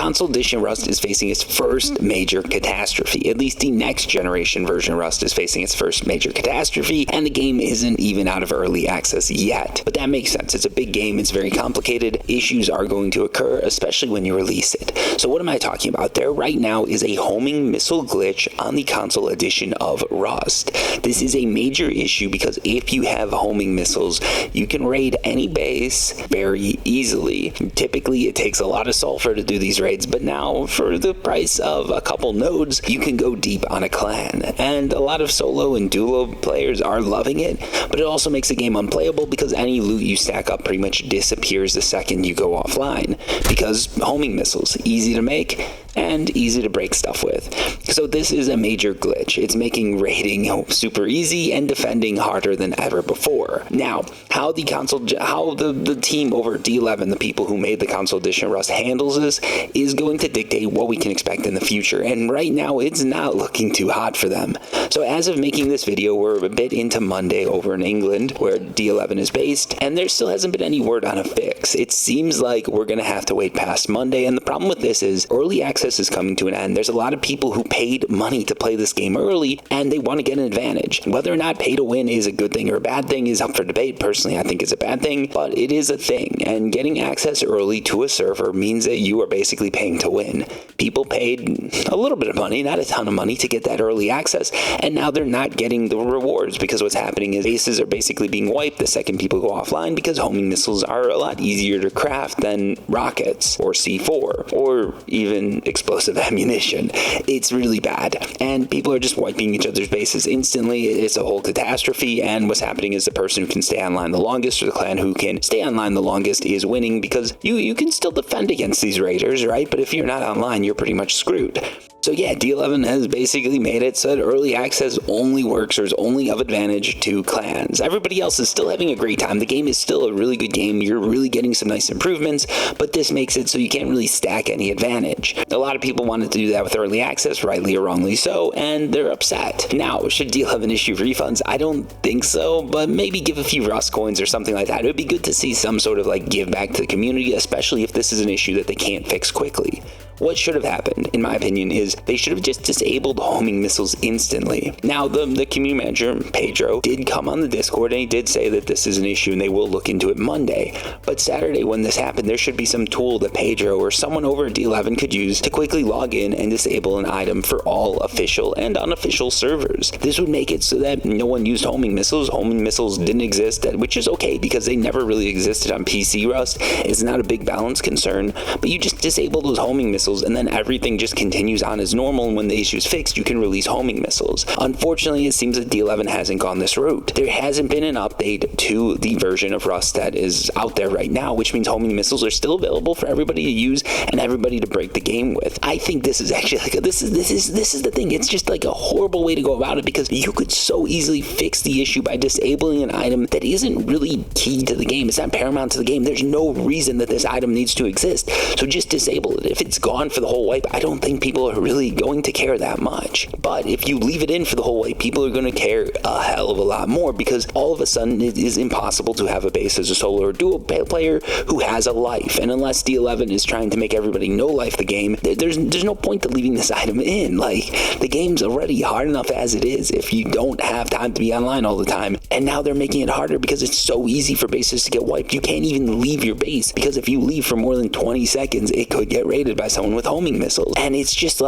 console edition Rust is facing its first major catastrophe. At least the next generation version Rust is facing its first major catastrophe, and the game isn't even out of early access yet. But that makes sense. It's a big game. It's very complicated. Issues are going to occur, especially when you release it. So what am I talking about? There right now is a homing missile glitch on the console edition of Rust. This is a major issue because if you have homing missiles, you can raid any base very easily. Typically, it takes a lot of sulfur to do these raids, but now for the price of a couple nodes, you can go deep on a clan. And a lot of solo and duo players are loving it, but it also makes the game unplayable because any loot you stack up pretty much disappears the second you go offline, because homing missiles, easy to make and easy to break stuff with. So this is a major glitch. It's making raiding super easy and defending harder than ever before. Now, how the team over at D11, the people who made the console edition Rust, handles this is going to dictate what we can expect in the future. And right now, it's not looking too hot for them. So as of making this video, we're a bit into Monday over in England, where D11 is based, and there still hasn't been any word on a fix. It seems like we're going to have to wait past Monday, and the problem with this is early access is coming to an end. There's a lot of people who paid money to play this game early, and they want to get an advantage. Whether or not pay to win is a good thing or a bad thing is up for debate. Personally, I think it's a bad thing, but it is a thing, and getting access early to a server means that you are basically paying to win. People paid a little bit of money, not a ton of money, to get that early access, and now they're not getting the rewards because what's happening is bases are basically being wiped the second people go offline because homing missiles are a lot easier to craft than rockets or C4 or even explosive ammunition. It's really bad, and people are just wiping each other's bases instantly. It's a whole catastrophe, and what's happening is the person who can stay online the longest, or the clan who can stay online the longest, is winning because you can still defend against these raiders, right? But if you're not online, you're pretty much screwed. So yeah, D11 has basically made it so that early access only works or is only of advantage to clans. Everybody else is still having a great time. The game is still a really good game. You're really getting some nice improvements, but this makes it so you can't really stack any advantage. A lot of people wanted to do that with early access, rightly or wrongly so, and they're upset. Now, should D11 issue refunds? I don't think so, but maybe give a few Rust coins or something like that. It would be good to see some sort of give back to the community, especially if this is an issue that they can't fix quickly. What should have happened, in my opinion, is they should have just disabled homing missiles instantly. Now, the community manager, Pedro, did come on the Discord and he did say that this is an issue and they will look into it Monday. But Saturday, when this happened, there should be some tool that Pedro or someone over at D11 could use to quickly log in and disable an item for all official and unofficial servers. This would make it so that no one used homing missiles. Homing missiles didn't exist, which is okay because they never really existed on PC Rust. It's not a big balance concern, but you just disable those homing missiles and then everything just continues on as normal, and when the issue is fixed, you can release homing missiles. Unfortunately, it seems that D11 hasn't gone this route. There hasn't been an update to the version of Rust that is out there right now, which means homing missiles are still available for everybody to use and everybody to break the game with. I think this is actually this is the thing. It's just a horrible way to go about it because you could so easily fix the issue by disabling an item that isn't really key to the game. It's not paramount to the game. There's no reason that this item needs to exist. So just disable it. If it's gone for the whole wipe, I don't think people are really going to care that much. But if you leave it in for the whole wipe, people are going to care a hell of a lot more because all of a sudden it is impossible to have a base as a solo or duo player who has a life. And unless D11 is trying to make everybody no life the game, there's no point to leaving this item in. The game's already hard enough as it is if you don't have time to be online all the time. And now they're making it harder because it's so easy for bases to get wiped. You can't even leave your base because if you leave for more than 20 seconds, it could get raided by someone with homing missiles. And it's just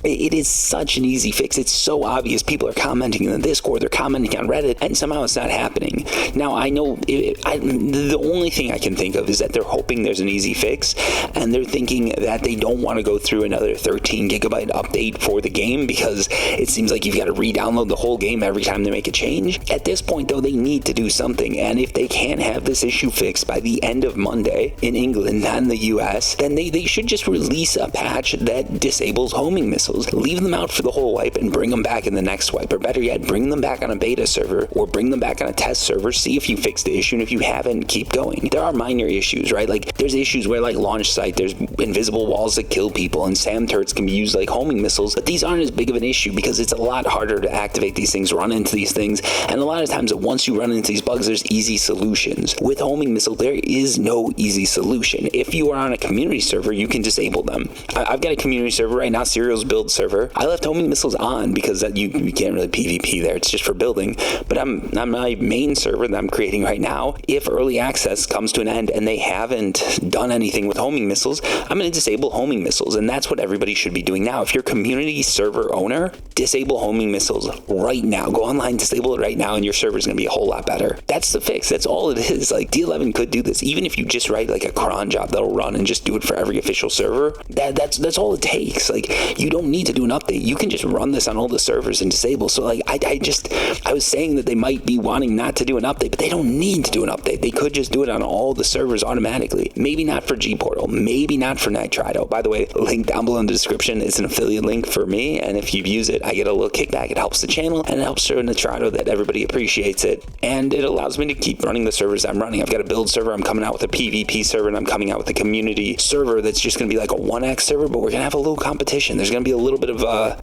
it is such an easy fix. It's so obvious. People are commenting in the Discord, they're commenting on Reddit, and somehow it's not happening. Now, I know the only thing I can think of is that they're hoping there's an easy fix, and they're thinking that they don't want to go through another 13 gigabyte update for the game because it seems like you've got to re-download the whole game every time they make a change. At this point, though, they need to do something, and if they can't have this issue fixed by the end of Monday in England, not in the US, then they should just release a patch that disables homing missiles. missiles, leave them out for the whole wipe and bring them back in the next wipe, or better yet, bring them back on a beta server or bring them back on a test server, see if you fixed the issue, and if you haven't, keep going. There are minor issues, right? Like there's issues where like launch site, there's invisible walls that kill people, and SAM turrets can be used like homing missiles, but these aren't as big of an issue because it's a lot harder to activate these things, run into these things, and a lot of times once you run into these bugs, there's easy solutions. With homing missile, there is no easy solution. If you are on a community server, you can disable them. I've got a community server right now, Serial's build server. I left homing missiles on because you can't really PvP there, it's just for building, but on my main server that I'm creating right now, if early access comes to an end and they haven't done anything with homing missiles, I'm going to disable homing missiles, and that's what everybody should be doing now. If you're a community server owner, disable homing missiles right now. Go online, disable it right now, and your server is going to be a whole lot better. That's the fix. That's all it is. Like D11 could do this. Even if you just write like a cron job that'll run and just do it for every official server, that's all it takes. Like you don't need to do an update. You can just run this on all the servers and disable. So like I was saying that they might be wanting not to do an update, but they don't need to do an update. They could just do it on all the servers automatically. Maybe not for G-Portal, maybe not for Nitrado. By the way, link down below in the description is an affiliate link for me, and if you use it, I get a little kickback. It helps the channel, and it helps show Nitrado that everybody appreciates it, and it allows me to keep running the servers I'm running. I've got a build server, I'm coming out with a PvP server, and I'm coming out with a community server that's just going to be like a 1x server, but we're going to have a little competition. There's going to be a little bit of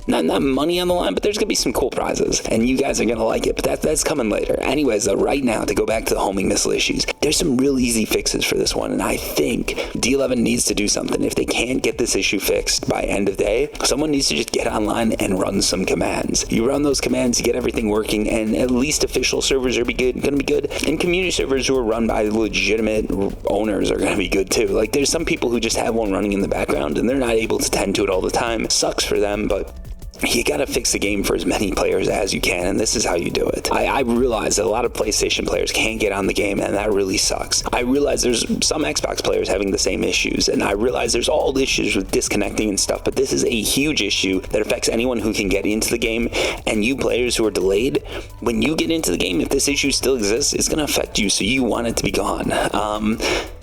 not money on the line, but there's going to be some cool prizes, and you guys are going to like it, but that's coming later. Anyways, though, right now, to go back to the homing missile issues, there's some real easy fixes for this one, and I think D11 needs to do something. If they can't get this issue fixed by end of day, someone needs to just get online and run some commands. You run those commands, you get everything working, and at least official servers are going to be good, and community servers who are run by legitimate owners are going to be good too. Like there's some people who just have one running in the background and they're not able to tend to it all the time. Sucks for them, but you gotta fix the game for as many players as you can, and this is how you do it. I realize that a lot of PlayStation players can't get on the game, and that really sucks. I realize there's some Xbox players having the same issues, and I realize there's all the issues with disconnecting and stuff, but this is a huge issue that affects anyone who can get into the game, and you players who are delayed, when you get into the game, if this issue still exists, it's gonna affect you, so you want it to be gone.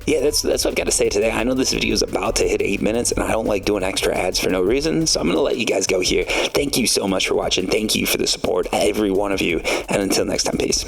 Yeah, that's what I've got to say today. I know this video is about to hit 8 minutes, and I don't like doing extra ads for no reason, so I'm going to let you guys go here. Thank you so much for watching. Thank you for the support, every one of you, and until next time, peace.